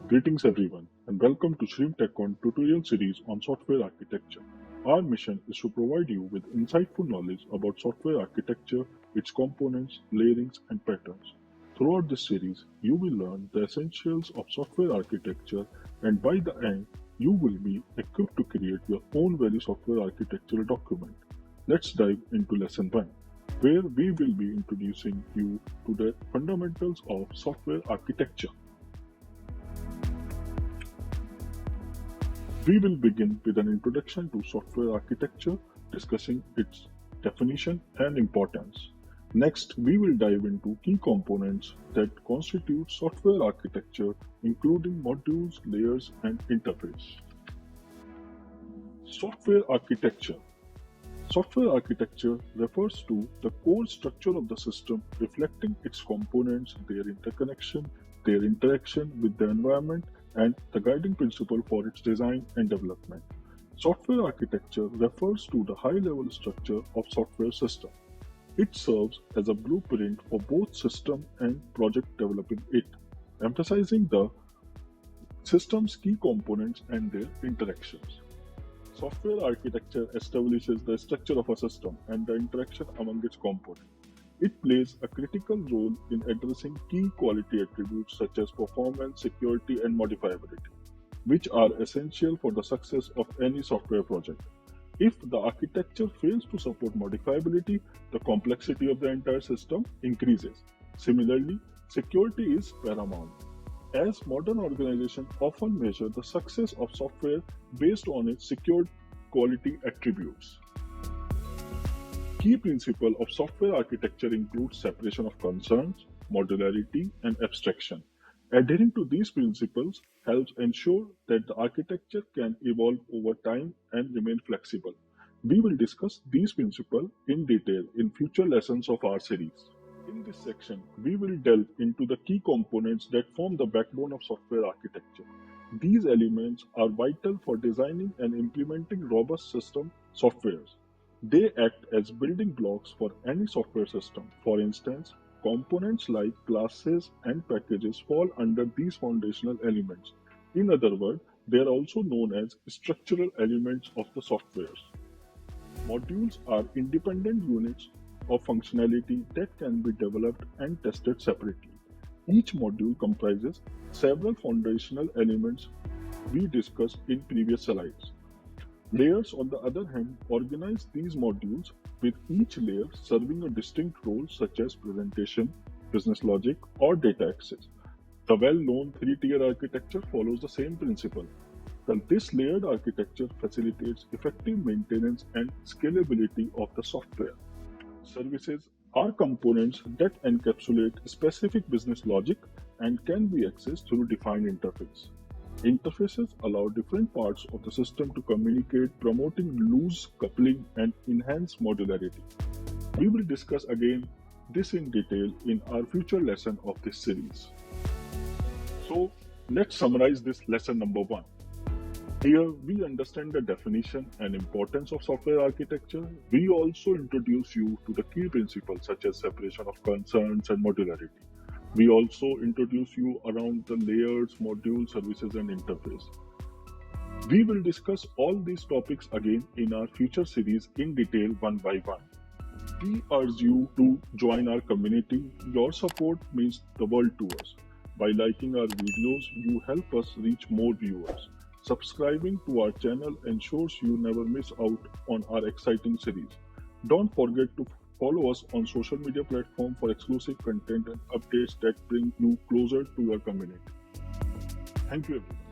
Greetings everyone and welcome to Shreem Techon tutorial series on software architecture. Our mission is to provide you with insightful knowledge about software architecture, its components, layerings and patterns. Throughout this series, you will learn the essentials of software architecture and by the end, you will be equipped to create your own very software architectural document. Let's dive into lesson 1 where we will be introducing you to the fundamentals of software architecture. We will begin with an introduction to software architecture, discussing its definition and importance. Next, we will dive into key components that constitute software architecture, including modules, layers, and interface. Software architecture. Software architecture refers to the core structure of the system, reflecting its components, their interconnection, their interaction with the environment, and the guiding principle for its design and development. Software architecture refers to the high-level structure of software system. It serves as a blueprint for both system and project developing it, emphasizing the system's key components and their interactions. Software architecture establishes the structure of a system and the interaction among its components. It plays a critical role in addressing key quality attributes such as performance, security, and modifiability, which are essential for the success of any software project. If the architecture fails to support modifiability, the complexity of the entire system increases. Similarly, security is paramount, as modern organizations often measure the success of software based on its secured quality attributes. Key principles of software architecture include separation of concerns, modularity, and abstraction. Adhering to these principles helps ensure that the architecture can evolve over time and remain flexible. We will discuss these principles in detail in future lessons of our series. In this section, we will delve into the key components that form the backbone of software architecture. These elements are vital for designing and implementing robust system softwares. They act as building blocks for any software system. For instance, components like classes and packages fall under these foundational elements. In other words, they are also known as structural elements of the softwares. Modules are independent units of functionality that can be developed and tested separately. Each module comprises several foundational elements we discussed in previous slides. Layers, on the other hand, organize these modules with each layer serving a distinct role such as presentation, business logic, or data access. The well-known three-tier architecture follows the same principle. This layered architecture facilitates effective maintenance and scalability of the software. Services are components that encapsulate specific business logic and can be accessed through defined interface. Interfaces allow different parts of the system to communicate, promoting loose coupling and enhanced modularity. We will discuss again this in detail in our future lesson of this series. So, let's summarize this lesson number 1. Here, we understand the definition and importance of software architecture. We also introduce you to the key principles such as separation of concerns and modularity. We also introduce you around the layers, modules, services, and interface. We will discuss all these topics again in our future series in detail one by one. We urge you to join our community. Your support means the world to us. By liking our videos, you help us reach more viewers. Subscribing to our channel ensures you never miss out on our exciting series. Don't forget to follow us on social media platforms for exclusive content and updates that bring you closer to your community. Thank you everyone.